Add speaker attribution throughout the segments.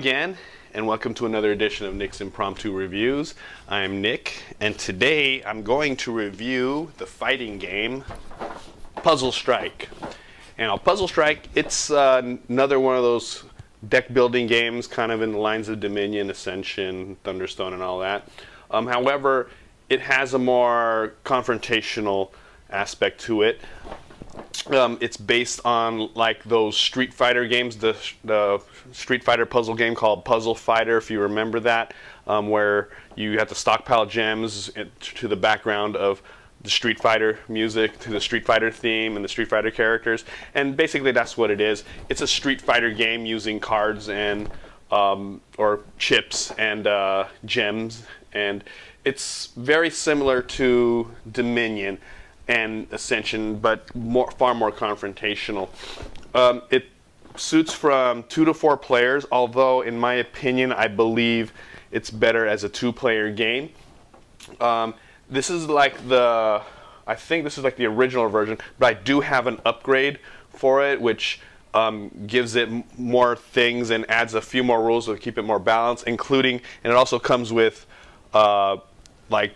Speaker 1: again, and welcome to another edition of Nick's Impromptu Reviews. I'm Nick, and today I'm going to review the fighting game Puzzle Strike. Now, Puzzle Strike, it's another one of those deck building games, kind of in the lines of Dominion, Ascension, Thunderstone, and all that. However, it has a more confrontational aspect to it. It's based on like those Street Fighter games, the Street Fighter puzzle game called Puzzle Fighter, if you remember that, where you have to stockpile gems to the background of the Street Fighter music, to the Street Fighter theme and the Street Fighter characters. And basically that's what it is. It's a Street Fighter game using cards and or chips and gems, and it's very similar to Dominion and Ascension, but far more confrontational. It suits from 2 to 4 players, although in my opinion I believe it's better as a 2-player game. This is like I think this is like the original version, but I do have an upgrade for it, which gives it more things and adds a few more rules to keep it more balanced, including, and it also comes with like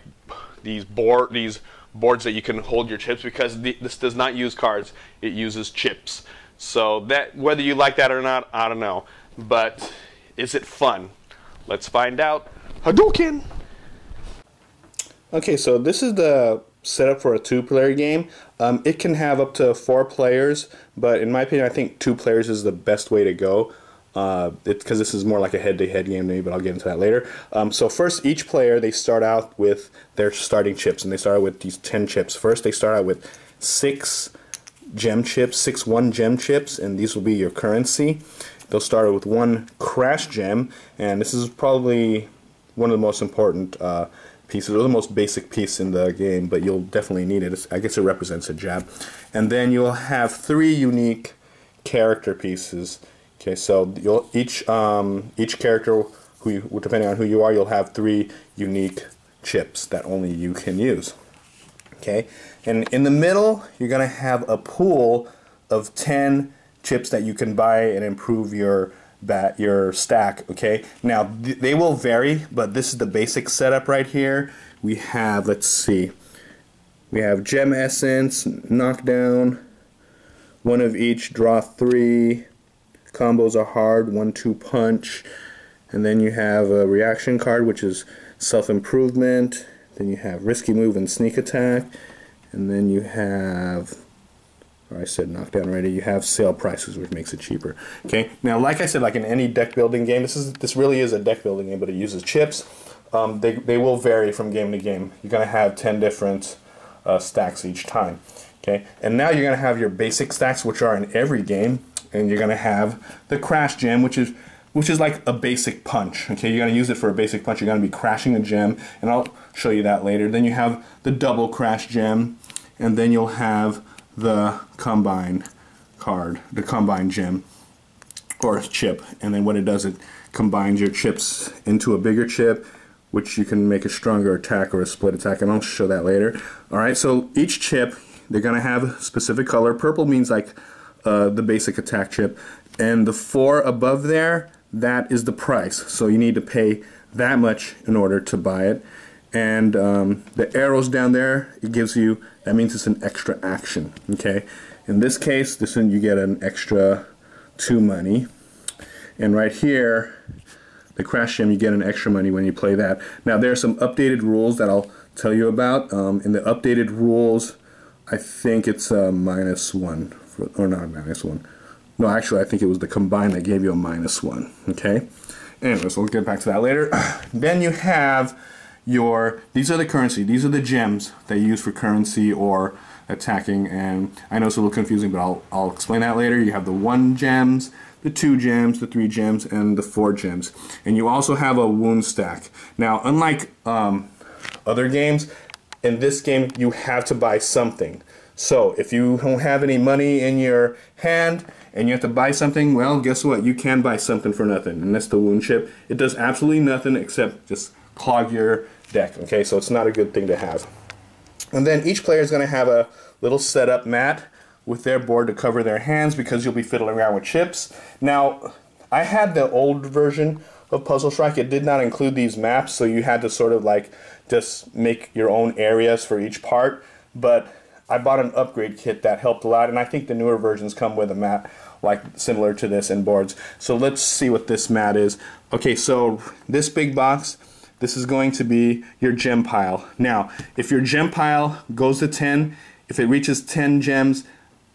Speaker 1: these boards that you can hold your chips, because this does not use cards, it uses chips. So that, whether you like that or not, I don't know, but is it fun? Let's find out. Hadouken!
Speaker 2: Okay, so this is the setup for a 2-player game. It can have up to 4 players, but in my opinion I think 2 players is the best way to go. Because this is more like a head-to-head game to me, but I'll get into that later. So first, each player, they start out with their starting chips, and they start out with these 10 chips. First, they start out with 6 gem chips, 6 1-gem chips, and these will be your currency. They'll start with 1 crash gem, and this is probably one of the most important pieces, or the most basic piece in the game, but you'll definitely need it. I guess it represents a jab. And then you'll have 3 unique character pieces. Okay, so you'll each character, depending on who you are, you'll have 3 unique chips that only you can use. Okay, and in the middle, you're gonna have a pool of 10 chips that you can buy and improve your stack. Okay, now they will vary, but this is the basic setup right here. We have, let's see, we have gem essence, knockdown, 1 of each, draw 3. Combos are hard, 1-2 punch, and then you have a reaction card, which is self-improvement. Then you have risky move and sneak attack, and then you have, or I said knockdown already, you have sale prices, which makes it cheaper. Okay, now like I said, like in any deck building game, this really is a deck building game, but it uses chips. They will vary from game to game. You're gonna have 10 different stacks each time. Okay, and now you're gonna have your basic stacks, which are in every game. And you're gonna have the crash gem, which is like a basic punch. Okay, you're gonna use it for a basic punch. You're gonna be crashing a gem, and I'll show you that later. Then you have the double crash gem, and then you'll have the combine card, the combine gem or chip. And then what it does, it combines your chips into a bigger chip, which you can make a stronger attack or a split attack, and I'll show that later. All right, so each chip, they're gonna have a specific color. Purple means like the basic attack chip, and the 4 above there, that is the price, so you need to pay that much in order to buy it. And the arrows down there, it gives you, that means it's an extra action. Okay, in this case, this one you get an extra 2 money, and right here the crash gem, you get an extra money when you play that. Now there are some updated rules that I'll tell you about. In the updated rules, I think it's -1. Or not -1. No, actually I think it was the combine that gave you a -1. Okay, anyways, we'll get back to that later. Then you have these are the currency, these are the gems that you use for currency or attacking, and I know it's a little confusing, but I'll explain that later. You have the 1 gems, the 2 gems, the 3 gems, and the 4 gems, and you also have a wound stack. Now, unlike other games, in this game you have to buy something. So if you don't have any money in your hand and you have to buy something, well, guess what? You can buy something for nothing, and that's the wound chip. It does absolutely nothing except just clog your deck. Okay, so it's not a good thing to have. And then each player is going to have a little setup mat with their board to cover their hands, because you'll be fiddling around with chips. Now, I had the old version of Puzzle Strike. It did not include these maps, so you had to sort of like just make your own areas for each part. But I bought an upgrade kit that helped a lot, and I think the newer versions come with a mat like similar to this in boards. So let's see what this mat is. Okay, so this big box, this is going to be your gem pile. Now, if your gem pile goes to 10, if it reaches 10 gems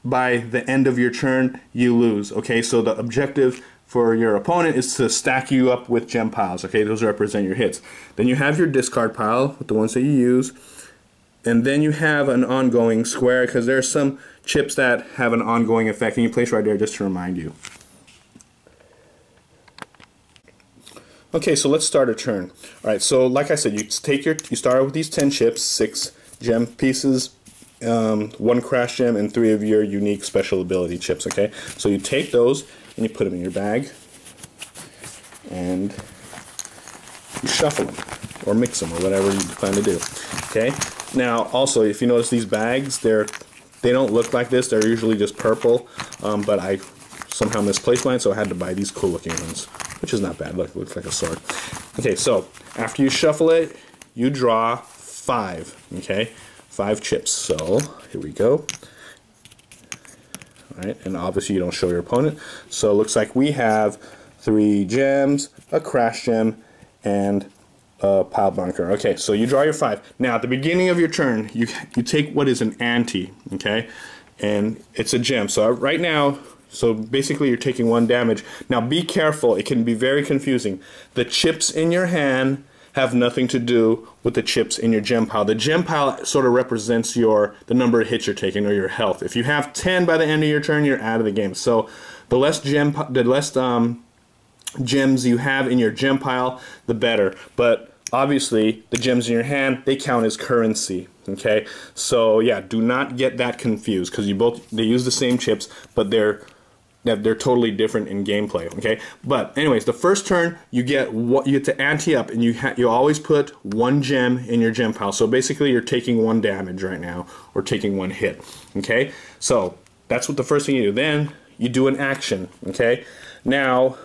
Speaker 2: by the end of your turn, you lose. Okay, so the objective for your opponent is to stack you up with gem piles. Okay, those represent your hits. Then you have your discard pile with the ones that you use. And then you have an ongoing square, because there are some chips that have an ongoing effect, and you place right there just to remind you. Okay, so let's start a turn. Alright, so like I said, you start with these 10 chips, 6 gem pieces, 1 crash gem, and 3 of your unique special ability chips, okay? So you take those and you put them in your bag, and you shuffle them, or mix them, or whatever you plan to do, okay? Now, also, if you notice these bags, they don't look like this. They're usually just purple, but I somehow misplaced mine, so I had to buy these cool-looking ones, which is not bad. Look, it looks like a sword. Okay, so after you shuffle it, you draw 5, okay? 5 chips. So here we go. All right, and obviously you don't show your opponent. So it looks like we have 3 gems, a crash gem, and pile bunker. Okay, so you draw your 5. Now at the beginning of your turn, you take what is an ante, okay, and it's a gem. So right now, so basically you're taking 1 damage. Now be careful; it can be very confusing. The chips in your hand have nothing to do with the chips in your gem pile. The gem pile sort of represents the number of hits you're taking, or your health. If you have 10 by the end of your turn, you're out of the game. So the less gems you have in your gem pile, the better. But obviously, the gems in your hand, they count as currency, okay? So yeah, do not get that confused, because they use the same chips, but they're totally different in gameplay, okay? But anyways, the first turn, you get to ante up, and you always put 1 gem in your gem pile. So basically, you're taking 1 damage right now, or taking 1 hit, okay? So that's what the first thing you do. Then you do an action, okay? Now,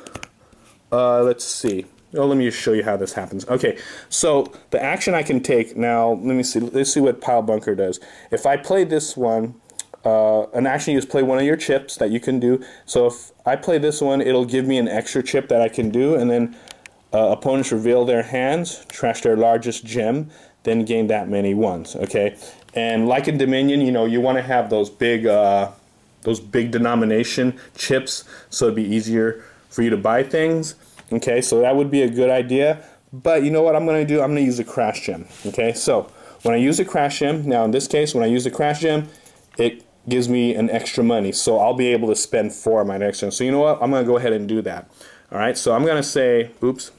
Speaker 2: let's see. Oh, let me just show you how this happens. Okay, so the action I can take now, let me see. Let's see what Pile Bunker does. If I play this one, an action you just play one of your chips that you can do. So if I play this one, it'll give me an extra chip that I can do, and then opponents reveal their hands, trash their largest gem, then gain that many ones. Okay, and like in Dominion, you know, you want to have those big denomination chips, so it'd be easier for you to buy things. Okay, so that would be a good idea. But you know what I'm going to do? I'm going to use a crash gem. Okay, so when I use a crash gem, now in this case, when I use a crash gem, it gives me an extra money. So I'll be able to spend 4 of my next turn. So you know what? I'm going to go ahead and do that. All right, so I'm going to say, oops,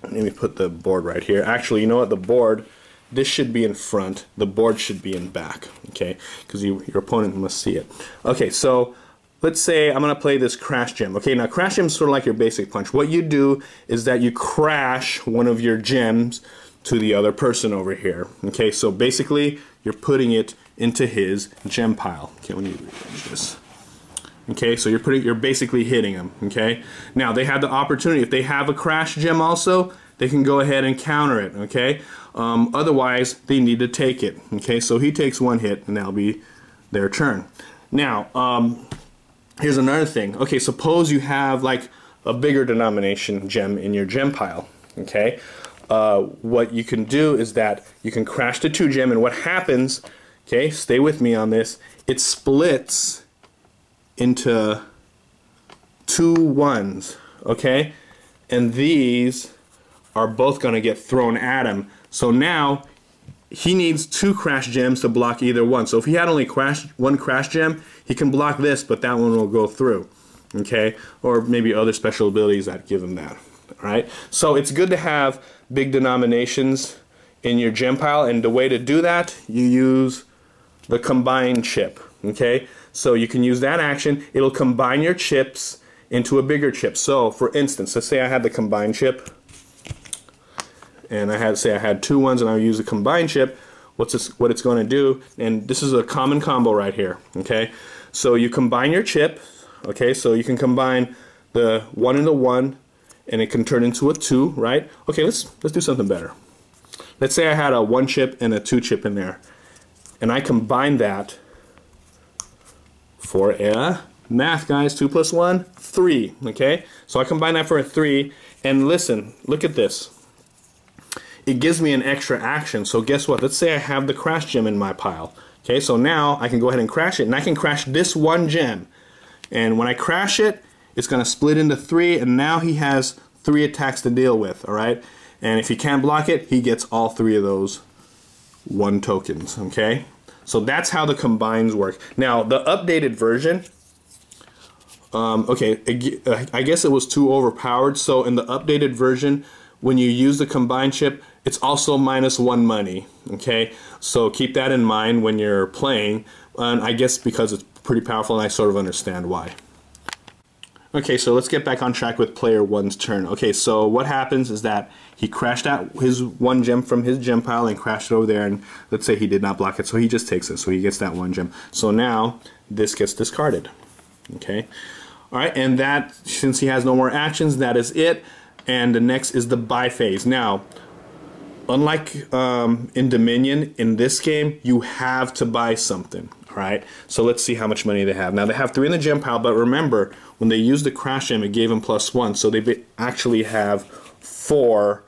Speaker 2: let me put the board right here. Actually, you know what? The board, this should be in front. The board should be in back. Okay, because your opponent must see it. Okay, so let's say I'm going to play this crash gem. Okay, now crash gem is sort of like your basic punch. What you do is that you crash one of your gems to the other person over here. Okay, so basically you're putting it into his gem pile. Okay, let me rearrange this. Okay, so you're basically hitting him. Okay, now they have the opportunity, if they have a crash gem also, they can go ahead and counter it. Okay, otherwise they need to take it. Okay, so he takes 1 hit and that'll be their turn. Now, here's another thing. Okay, suppose you have like a bigger denomination gem in your gem pile. Okay, what you can do is that you can crash the 2 gem, and what happens, okay, stay with me on this, it splits into 2 1s, okay, and these are both going to get thrown at him. So now he needs 2 crash gems to block either one. So if he had only 1 crash gem, he can block this, but that one will go through. Okay, or maybe other special abilities that give him that. All right, so it's good to have big denominations in your gem pile, and the way to do that, you use the combine chip. Okay, so you can use that action. It'll combine your chips into a bigger chip. So for instance, let's say I had the combine chip, and I had 2 1s, and I use a combine chip. What it's going to do, and this is a common combo right here. Okay, so you combine your chip. Okay, so you can combine the 1 and the 1, and it can turn into a 2, right? Okay, let's do something better. Let's say I had a 1 chip and a 2 chip in there, and I combine that for a math, guys. 2 plus 1, 3. Okay, so I combine that for a 3, and listen, look at this. It gives me an extra action. So guess what? Let's say I have the crash gem in my pile. Okay, so now I can go ahead and crash it, and I can crash this 1 gem. And when I crash it, it's going to split into 3, and now he has 3 attacks to deal with, alright? And if he can't block it, he gets all 3 of those 1 tokens, okay? So that's how the combines work. Now, the updated version, okay, I guess it was too overpowered, so in the updated version, when you use the combined chip, it's also -1 money, okay? So keep that in mind when you're playing, and I guess because it's pretty powerful, and I sort of understand why. Okay, so let's get back on track with player 1's turn. Okay, so what happens is that he crashed out his 1 gem from his gem pile and crashed it over there, and let's say he did not block it, so he just takes it, so he gets that 1 gem. So now this gets discarded. Okay, alright, and that, since he has no more actions, that is it. And the next is the buy phase. Now, unlike in Dominion, in this game, you have to buy something. Alright, so let's see how much money they have. Now they have 3 in the gem pile, but remember, when they used the crash gem, it gave them +1, so they actually have 4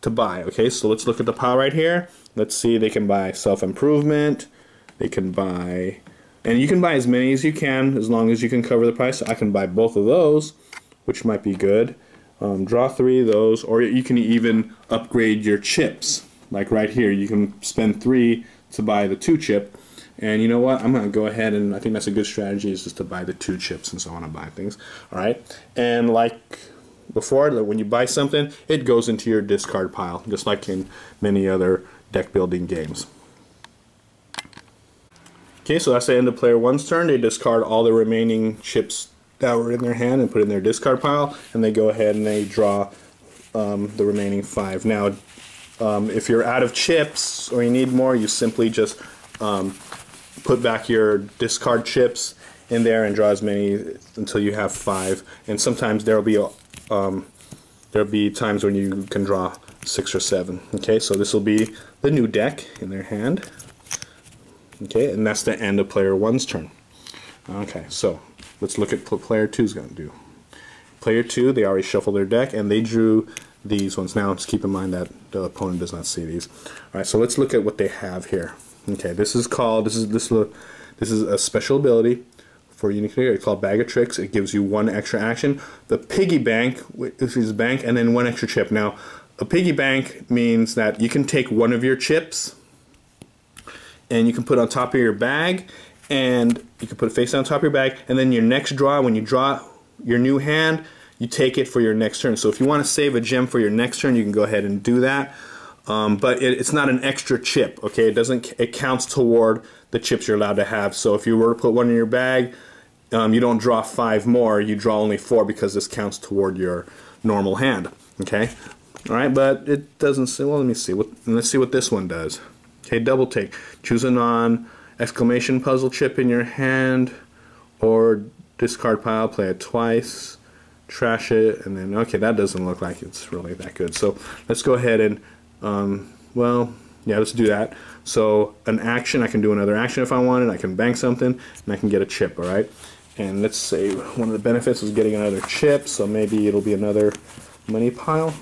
Speaker 2: to buy. Okay, so let's look at the pile right here. Let's see, they can buy self-improvement, they can buy, and you can buy as many as you can, as long as you can cover the price. I can buy both of those, which might be good. Draw 3 of those, or you can even upgrade your chips. Like right here, you can spend 3 to buy the 2 chip. And you know what? I'm going to go ahead, and I think that's a good strategy, is just to buy the 2 chips since I want to buy things. Alright? And like before, when you buy something, it goes into your discard pile, just like in many other deck building games. Okay, so that's the end of player 1's turn. They discard all the remaining chips that were in their hand and put in their discard pile, and they go ahead and they draw the remaining 5. Now, if you're out of chips or you need more, you simply just put back your discard chips in there and draw as many until you have 5. And sometimes there'll be times when you can draw 6 or 7. Okay, so this will be the new deck in their hand. Okay, and that's the end of player 1's turn. Okay, so let's look at what player 2's going to do. Player 2, they already shuffled their deck, and they drew these ones. Now, just keep in mind that the opponent does not see these. All right, so let's look at what they have here. Okay, this is a special ability for unique figure. It's called Bag of Tricks. It gives you 1 extra action. The piggy bank, which is bank, and then 1 extra chip. Now, a piggy bank means that you can take 1 of your chips and you can put it on top of your bag, and you can put it face down on top of your bag, and then your next draw, when you draw your new hand, you take it for your next turn. So if you want to save a gem for your next turn, you can go ahead and do that. But it's not an extra chip, okay? It counts toward the chips you're allowed to have. So if you were to put 1 in your bag, you don't draw 5 more, you draw only 4 because this counts toward your normal hand, okay? Alright, but it doesn't say, well, let me see. Let's see what this one does. Okay, double take. Choose a non-exclamation puzzle chip in your hand, or discard pile, play it twice, trash it, and then, okay, that doesn't look like it's really that good. So let's go ahead and well, yeah, let's do that. So an action, I can do another action if I wanted. I can bank something, and I can get a chip, alright? And let's say one of the benefits is getting another chip, so maybe it'll be another money pile.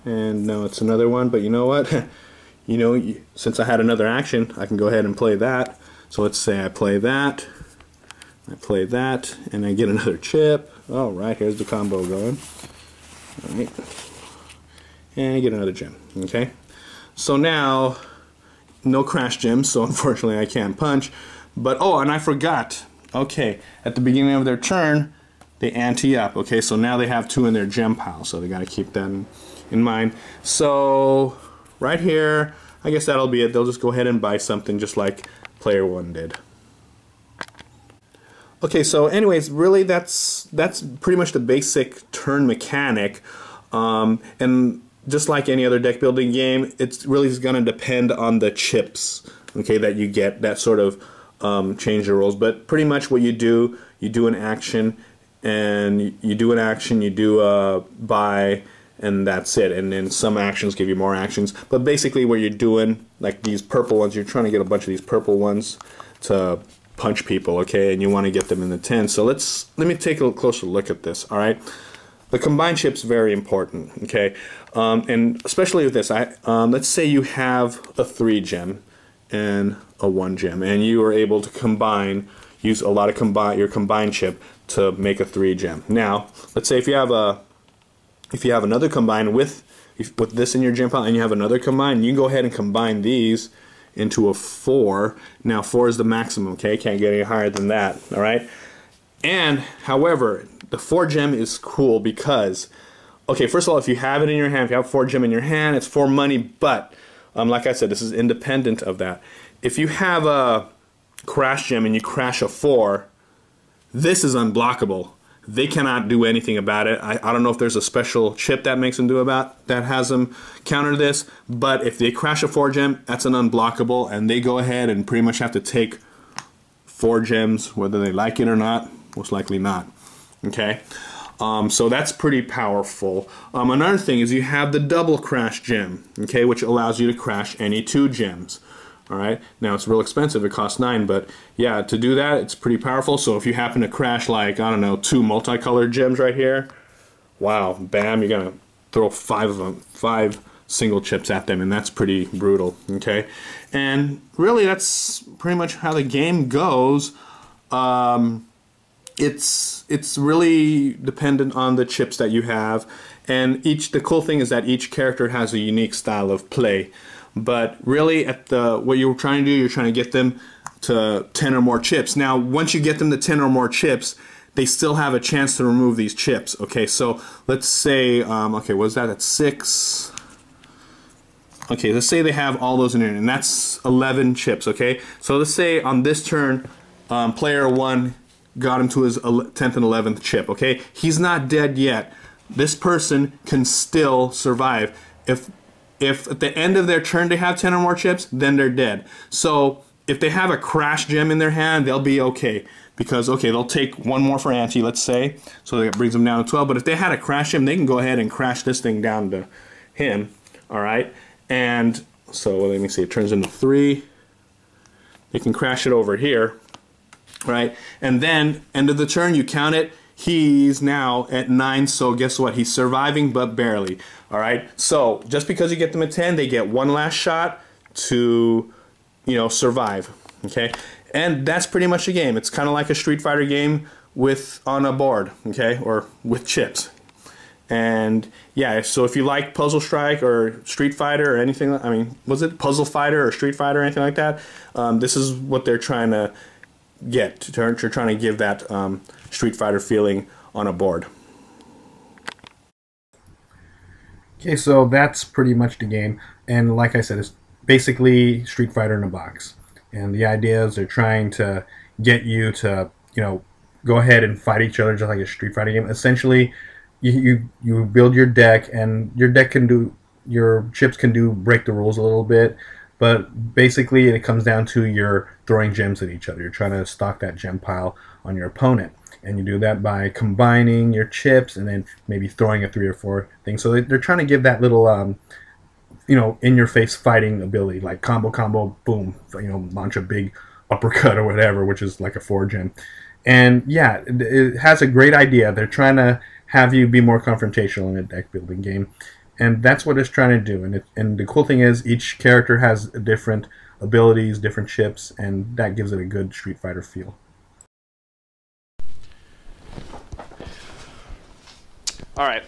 Speaker 2: And no, it's another one, but you know what? You know, since I had another action, I can go ahead and play that. So let's say I play that, and I get another chip. Alright, here's the combo going. Alright. And I get another gem. Okay? So now, no crash gems, so unfortunately I can't punch. But, oh, and I forgot. Okay, at the beginning of their turn, they ante up. Okay, so now they have 2 in their gem pile, so they got to keep that in mind. So, right here, I guess that'll be it. They'll just go ahead and buy something just like player 1 did. Okay, so anyways, really that's pretty much the basic turn mechanic. And just like any other deck building game, it's really going to depend on the chips, okay, that you get that sort of change the rules. But pretty much what you do, you do an action, and you do an action, you do a buy, and that's it. And then some actions give you more actions. But basically what you're doing, like these purple ones, you're trying to get a bunch of these purple ones to punch people, okay? And you want to get them in the 10. So let me take a closer look at this, all right? The combined chip's very important, okay? And especially with this, let's say you have a 3 gem and a 1 gem, and you are able to use a lot of your combined chip to make a 3 gem. Now, let's say if you have another combined with this in your gem pile, and you have another combined, you can go ahead and combine these into a 4. Now 4 is the maximum, okay? Can't get any higher than that, all right? And however, the 4 gem is cool because, okay, first of all, if you have it in your hand, if you have 4 gem in your hand, it's 4 money, but like I said, this is independent of that. If you have a crash gem and you crash a 4, this is unblockable. They cannot do anything about it. I don't know if there's a special chip that makes them that has them counter this, but if they crash a 4 gem, that's an unblockable, and they go ahead and pretty much have to take 4 gems, whether they like it or not. Most likely not. Okay, so that's pretty powerful. Another thing is you have the double crash gem, okay, which allows you to crash any 2 gems. All right, now it's real expensive, it costs 9, but yeah, to do that, it's pretty powerful. So if you happen to crash, like, I don't know, 2 multicolored gems right here, wow, bam, you're gonna throw 5 of them, 5 single chips at them, and that's pretty brutal, okay? And really, that's pretty much how the game goes. It's really dependent on the chips that you have, and the cool thing is that each character has a unique style of play. But really, what you're trying to do, you're trying to get them to 10 or more chips. Now, once you get them to 10 or more chips, they still have a chance to remove these chips. Okay, so let's say, okay, what is that? That's 6. Okay, let's say they have all those in there, and that's 11 chips. Okay, so let's say on this turn, player 1 got him to his 10th and 11th chip. Okay, he's not dead yet. This person can still survive. If at the end of their turn they have 10 or more chips, then they're dead. So if they have a crash gem in their hand, they'll be okay. Because, okay, they'll take 1 more for Ante, let's say. So that brings them down to 12. But if they had a crash gem, they can go ahead and crash this thing down to him. All right? And so let me see, it turns into 3. They can crash it over here. Right? And then, end of the turn, you count it. He's now at 9, so guess what? He's surviving, but barely. All right. So just because you get them at 10, they get 1 last shot to, survive. Okay. And that's pretty much the game. It's kind of like a Street Fighter game on a board. Okay, or with chips. And yeah, so if you like Puzzle Strike or Street Fighter or anything, I mean, was it Puzzle Fighter or Street Fighter or anything like that? This is what they're trying to get. You're trying to give that Street Fighter feeling on a board.
Speaker 3: Okay, so that's pretty much the game, and like I said, it's basically Street Fighter in a box. And the idea is they're trying to get you to, go ahead and fight each other just like a Street Fighter game. Essentially, you build your deck, and your chips can break the rules a little bit. But basically, it comes down to you're throwing gems at each other. You're trying to stock that gem pile on your opponent. And you do that by combining your chips and then maybe throwing a 3 or 4 things. So they're trying to give that little, in-your-face fighting ability, like combo, boom, launch a big uppercut or whatever, which is like a 4 gem. And yeah, it has a great idea. They're trying to have you be more confrontational in a deck building game. And that's what it's trying to do. And the cool thing is each character has different abilities, different chips, and that gives it a good Street Fighter feel.
Speaker 1: All right.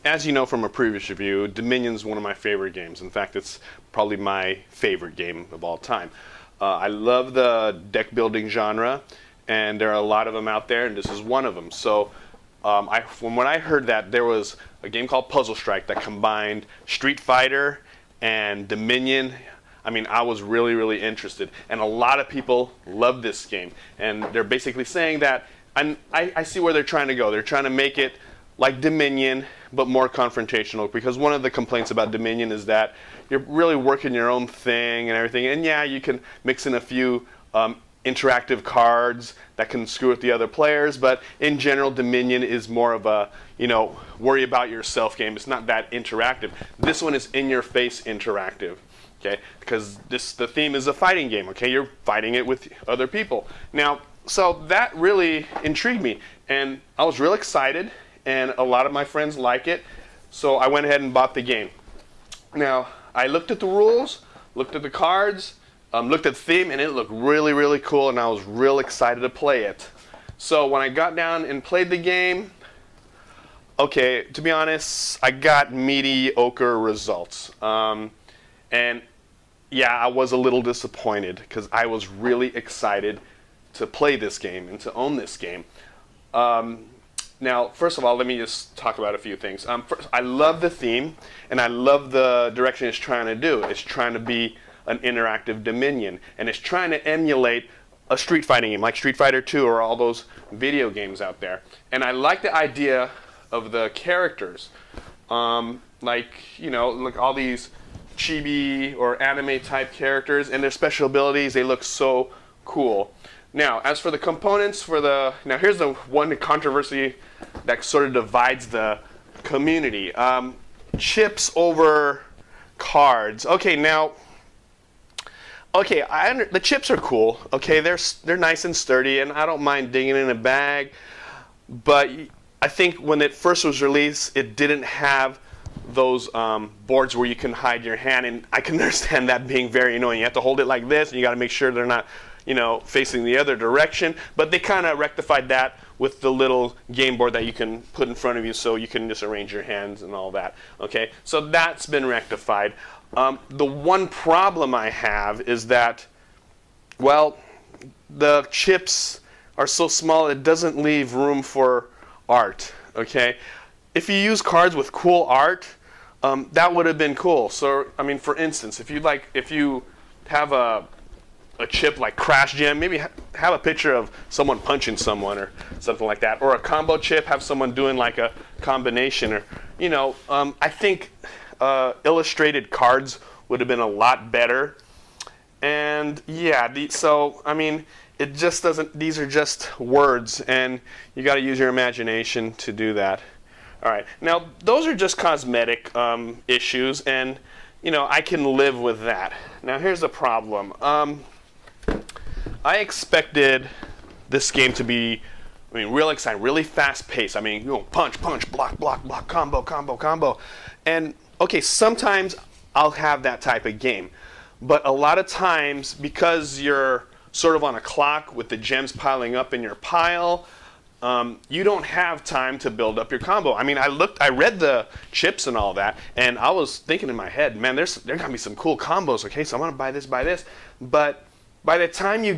Speaker 1: As you know from a previous review, Dominion's one of my favorite games. In fact, it's probably my favorite game of all time. I love the deck building genre, and there are a lot of them out there, and this is one of them. So when I heard that there was a game called Puzzle Strike that combined Street Fighter and Dominion, I mean, I was really, really interested. And a lot of people love this game. And they're basically saying that, and I see where they're trying to go. They're trying to make it like Dominion, but more confrontational, because one of the complaints about Dominion is that you're really working your own thing and everything. And yeah, you can mix in a few interactive cards that can screw with the other players, but in general, Dominion is more of a, worry about yourself game. It's not that interactive. This one is in-your-face interactive, okay? Because the theme is a fighting game, okay? You're fighting it with other people. Now, so that really intrigued me, and I was real excited, and a lot of my friends like it, so I went ahead and bought the game. Now, I looked at the rules, looked at the cards, looked at the theme, and it looked really, really cool, and I was real excited to play it. So when I got down and played the game, okay, to be honest, I got mediocre results. And yeah, I was a little disappointed because I was really excited to play this game and to own this game. Now, first of all, let me just talk about a few things. First, I love the theme, and I love the direction it's trying to do. It's trying to be an interactive Dominion, and it's trying to emulate a street fighting game like Street Fighter 2 or all those video games out there. And I like the idea of the characters, like all these chibi or anime type characters and their special abilities. They look so cool. Now, as for the components now here's the one controversy that sort of divides the community. Chips over cards. Okay, now. Okay, the chips are cool. Okay, they're nice and sturdy, and I don't mind digging in a bag. But I think when it first was released, it didn't have those boards where you can hide your hand, and I can understand that being very annoying. You have to hold it like this, and you got to make sure they're not, facing the other direction. But they kind of rectified that with the little game board that you can put in front of you, so you can just arrange your hands and all that. Okay, so that's been rectified. The one problem I have is that, well, the chips are so small it doesn't leave room for art, okay? If you use cards with cool art, that would have been cool. So, I mean, for instance, if you have a chip like Crash Gem, maybe have a picture of someone punching someone or something like that. Or a combo chip, have someone doing like a combination. Or, I think illustrated cards would have been a lot better. And yeah, so I mean, it just doesn't, these are just words, and you got to use your imagination to do that. All right, now those are just cosmetic issues, and I can live with that. Now here's the problem. I expected this game to be, real exciting, really fast paced. Punch, punch, block, block, block, combo, combo, combo. And okay, sometimes I'll have that type of game. But a lot of times, because you're sort of on a clock with the gems piling up in your pile, you don't have time to build up your combo. I read the chips and all that, and I was thinking in my head, man, there gotta be some cool combos. Okay, so I'm gonna buy this. But by the time you're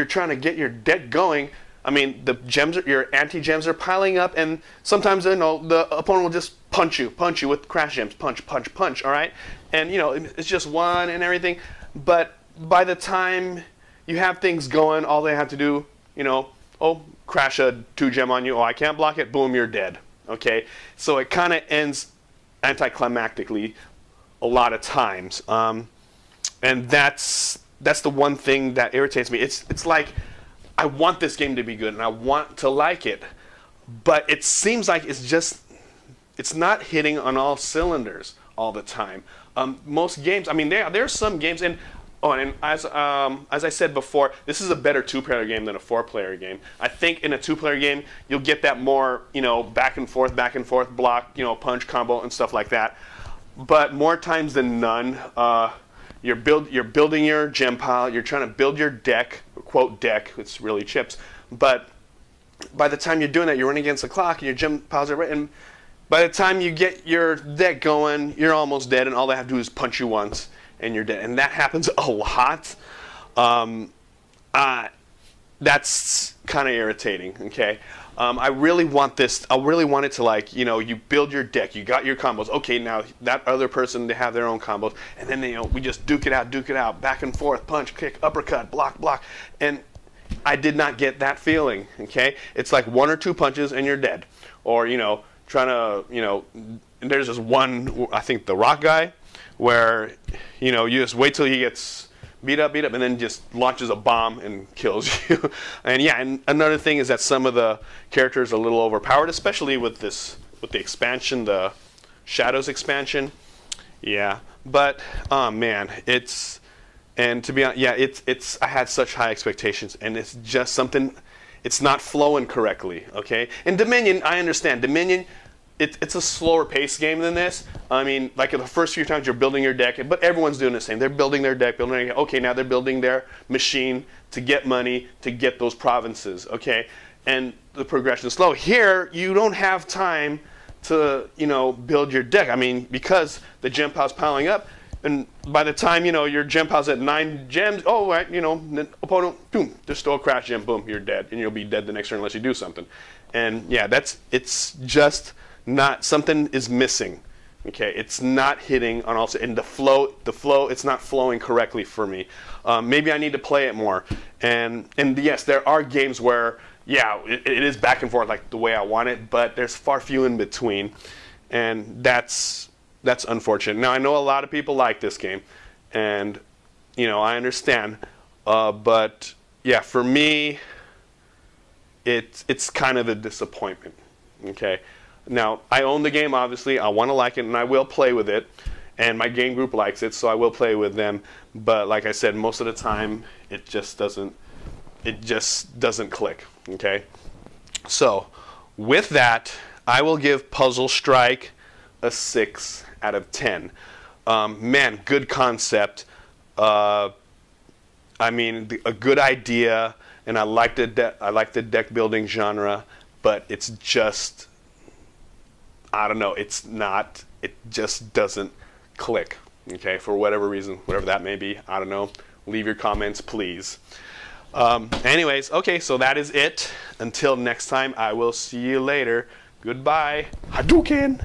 Speaker 1: trying to get your deck going, the gems, your anti-gems are piling up, and sometimes the opponent will just punch you with crash gems, punch, punch, punch. All right, and it's just one and everything. But by the time you have things going, all they have to do, crash a 2-gem on you. Oh, I can't block it. Boom, you're dead. Okay, so it kind of ends anticlimactically a lot of times, and that's the one thing that irritates me. It's like, I want this game to be good and I want to like it, but it seems like it's not hitting on all cylinders all the time. Most games, there are some games, and as I said before, this is a better 2-player game than a 4-player game. I think in a 2-player game, you'll get that more, back and forth, block, punch, combo, and stuff like that. But more times than none, you're building your gem pile, you're trying to build your deck, quote deck, it's really chips. But by the time you're doing that, you're running against the clock, and your gem piles are right, and by the time you get your deck going, you're almost dead, and all they have to do is punch you once, and you're dead. And that happens a lot. That's kind of irritating, okay? I really want this, I really want it to you build your deck, you got your combos. Okay, now that other person, they have their own combos, and then we just duke it out, back and forth, punch, kick, uppercut, block, block. And I did not get that feeling, okay? It's like 1 or 2 punches and you're dead. Or, trying to, and there's this one, I think the rock guy, where, you just wait till he gets beat up, and then just launches a bomb and kills you. And yeah, and another thing is that some of the characters are a little overpowered, especially with the expansion, the Shadows expansion. Yeah, but oh man, and to be honest, yeah, I had such high expectations, and it's just something, it's not flowing correctly. Okay, and Dominion, I understand Dominion. It's a slower paced game than this. I mean, like the first few times you're building your deck, but everyone's doing the same. They're building their deck, okay, now they're building their machine to get money, to get those provinces, okay? And the progression is slow. Here, you don't have time to, build your deck. I mean, because the gem pile's piling up, and by the time, your gem pile's at 9 gems, oh, right, the opponent, boom, just throw a crash gem, boom, you're dead. And you'll be dead the next turn unless you do something. And yeah, it's just not, something is missing. Okay, it's not hitting on all, and the flow, it's not flowing correctly for me. Maybe I need to play it more. And yes, there are games where, yeah, it is back and forth like the way I want it, but there's far few in between, and that's unfortunate. Now I know a lot of people like this game, and I understand, but yeah, for me, it's kind of a disappointment. Okay. Now, I own the game, obviously. I want to like it, and I will play with it. And my game group likes it, so I will play with them. But like I said, most of the time, it just doesn't click, okay? So, with that, I will give Puzzle Strike a 6 out of 10. Man, good concept. I mean, a good idea, and I like the deck building genre, but it's just, I don't know, it just doesn't click, okay, for whatever reason, whatever that may be. I don't know. Leave your comments, please. Anyways, okay, so that is it. Until next time, I will see you later. Goodbye. Hadouken!